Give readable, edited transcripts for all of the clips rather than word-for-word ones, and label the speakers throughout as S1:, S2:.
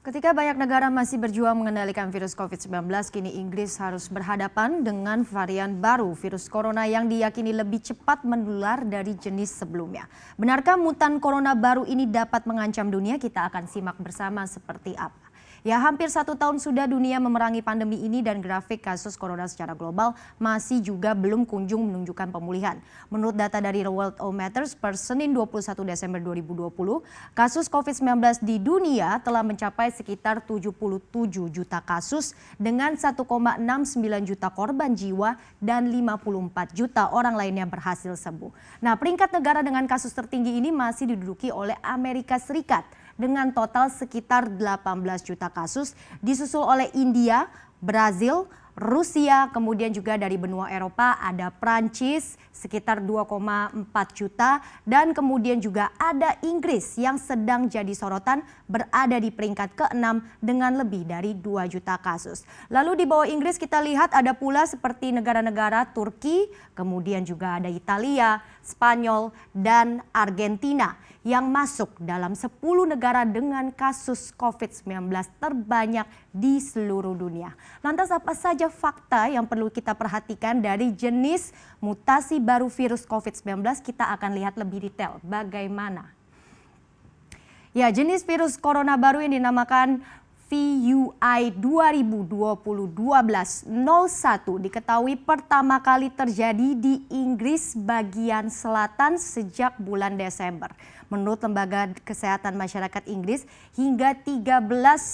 S1: Ketika banyak negara masih berjuang mengendalikan virus COVID-19, kini Inggris harus berhadapan dengan varian baru virus corona yang diyakini lebih cepat menular dari jenis sebelumnya. Benarkah mutan corona baru ini dapat mengancam dunia? Kita akan simak bersama seperti apa. Ya, hampir 1 tahun sudah dunia memerangi pandemi ini dan grafik kasus corona secara global masih juga belum kunjung menunjukkan pemulihan. Menurut data dari Worldometers per Senin 21 Desember 2020, kasus COVID-19 di dunia telah mencapai sekitar 77 juta kasus dengan 1,69 juta korban jiwa dan 54 juta orang lainnya berhasil sembuh. Nah, peringkat negara dengan kasus tertinggi ini masih diduduki oleh Amerika Serikat dengan total sekitar 18 juta kasus, disusul oleh India, Brazil, Rusia, kemudian juga dari benua Eropa ada Prancis sekitar 2,4 juta dan kemudian juga ada Inggris yang sedang jadi sorotan berada di peringkat ke-6 dengan lebih dari 2 juta kasus. Lalu di bawah Inggris kita lihat ada pula seperti negara-negara Turki, kemudian juga ada Italia, Spanyol dan Argentina yang masuk dalam 10 negara dengan kasus COVID-19 terbanyak di seluruh dunia. Lantas apa saja fakta yang perlu kita perhatikan dari jenis mutasi baru virus COVID-19? Kita akan lihat lebih detail bagaimana. Ya, jenis virus corona baru yang dinamakan VUI 2020-1201 diketahui pertama kali terjadi di Inggris bagian selatan sejak bulan Desember. Menurut Lembaga Kesehatan Masyarakat Inggris, hingga 13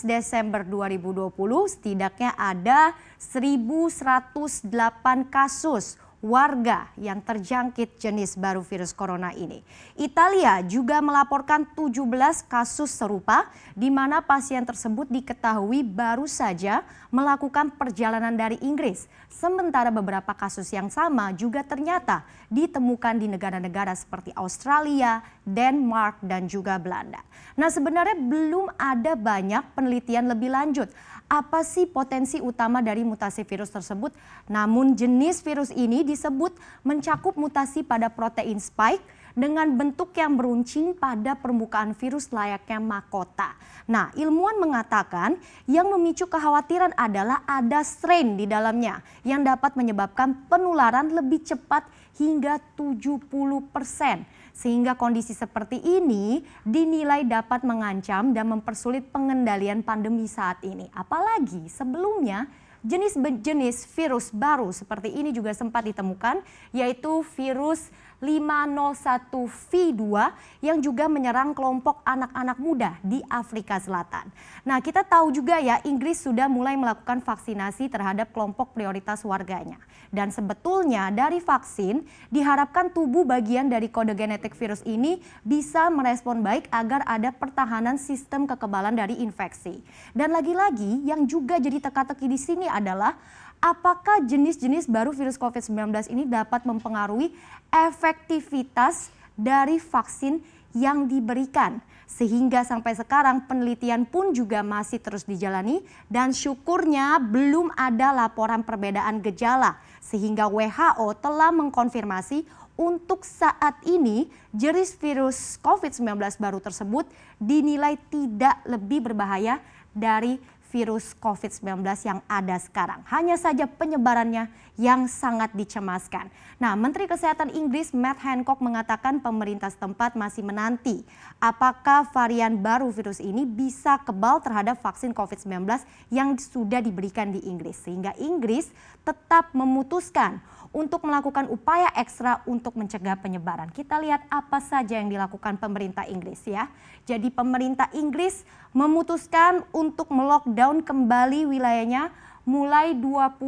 S1: Desember 2020 setidaknya ada 1.108 kasus warga yang terjangkit jenis baru virus corona ini. Italia juga melaporkan 17 kasus serupa di mana pasien tersebut diketahui baru saja melakukan perjalanan dari Inggris. Sementara beberapa kasus yang sama juga ternyata ditemukan di negara-negara seperti Australia, Denmark, dan juga Belanda. Nah, sebenarnya belum ada banyak penelitian lebih lanjut. Apa sih potensi utama dari mutasi virus tersebut? Namun jenis virus ini disebut mencakup mutasi pada protein spike dengan bentuk yang beruncing pada permukaan virus layaknya mahkota. Nah, ilmuwan mengatakan yang memicu kekhawatiran adalah ada strain di dalamnya yang dapat menyebabkan penularan lebih cepat hingga 70%. Sehingga kondisi seperti ini dinilai dapat mengancam dan mempersulit pengendalian pandemi saat ini. Apalagi sebelumnya jenis-jenis virus baru seperti ini juga sempat ditemukan, yaitu virus 501V2 yang juga menyerang kelompok anak-anak muda di Afrika Selatan. Nah, kita tahu juga ya, Inggris sudah mulai melakukan vaksinasi terhadap kelompok prioritas warganya. Dan sebetulnya dari vaksin diharapkan tubuh bagian dari kode genetik virus ini bisa merespon baik agar ada pertahanan sistem kekebalan dari infeksi. Dan lagi-lagi yang juga jadi teka-teki di sini adalah apakah jenis-jenis baru virus COVID-19 ini dapat mempengaruhi efektivitas dari vaksin yang diberikan. Sehingga sampai sekarang penelitian pun juga masih terus dijalani dan syukurnya belum ada laporan perbedaan gejala. Sehingga WHO telah mengkonfirmasi untuk saat ini jenis virus COVID-19 baru tersebut dinilai tidak lebih berbahaya dari virus COVID-19 yang ada sekarang. Hanya saja penyebarannya yang sangat dicemaskan. Nah, Menteri Kesehatan Inggris Matt Hancock mengatakan pemerintah setempat masih menanti apakah varian baru virus ini bisa kebal terhadap vaksin COVID-19 yang sudah diberikan di Inggris. Sehingga Inggris tetap memutuskan untuk melakukan upaya ekstra untuk mencegah penyebaran. Kita lihat apa saja yang dilakukan pemerintah Inggris ya. Jadi pemerintah Inggris memutuskan untuk melockdown kembali wilayahnya mulai 20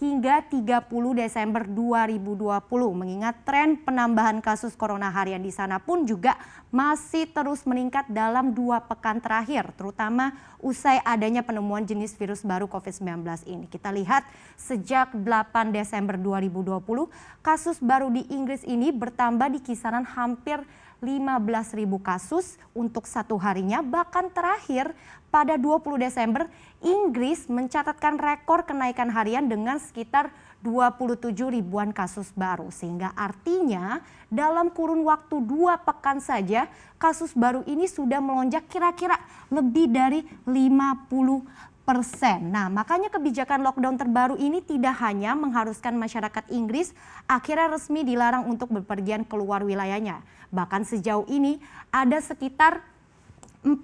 S1: hingga 30 Desember 2020. Mengingat tren penambahan kasus corona harian di sana pun juga masih terus meningkat dalam 2 pekan terakhir, terutama usai adanya penemuan jenis virus baru COVID-19 ini. Kita lihat sejak 8 Desember 2020, kasus baru di Inggris ini bertambah di kisaran hampir 15.000 kasus untuk satu harinya. Bahkan terakhir pada 20 Desember, Inggris mencatatkan rekor kenaikan harian dengan sekitar 27 ribuan kasus baru. Sehingga artinya dalam kurun waktu 2 pekan saja kasus baru ini sudah melonjak kira-kira lebih dari 50%. Nah, makanya kebijakan lockdown terbaru ini tidak hanya mengharuskan masyarakat Inggris akhirnya resmi dilarang untuk bepergian keluar wilayahnya. Bahkan sejauh ini ada sekitar 40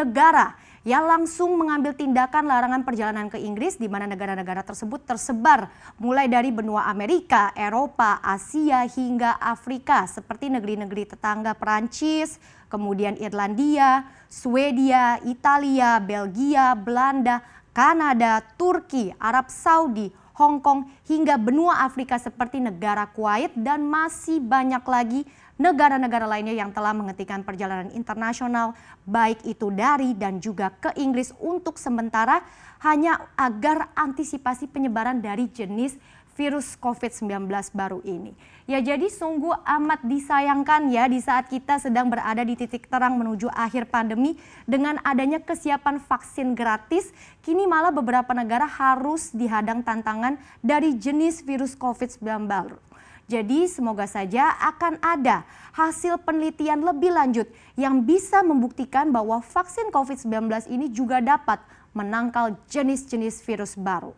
S1: negara yang langsung mengambil tindakan larangan perjalanan ke Inggris, di mana negara-negara tersebut tersebar mulai dari benua Amerika, Eropa, Asia hingga Afrika seperti negeri-negeri tetangga Perancis, kemudian Irlandia, Swedia, Italia, Belgia, Belanda, Kanada, Turki, Arab Saudi, Hong Kong hingga benua Afrika seperti negara Kuwait dan masih banyak lagi negara-negara lainnya yang telah menghentikan perjalanan internasional baik itu dari dan juga ke Inggris untuk sementara hanya agar antisipasi penyebaran dari jenis virus COVID-19 baru ini. Ya, jadi sungguh amat disayangkan ya di saat kita sedang berada di titik terang menuju akhir pandemi dengan adanya kesiapan vaksin gratis, kini malah beberapa negara harus dihadang tantangan dari jenis virus COVID-19 baru. Jadi semoga saja akan ada hasil penelitian lebih lanjut yang bisa membuktikan bahwa vaksin COVID-19 ini juga dapat menangkal jenis-jenis virus baru.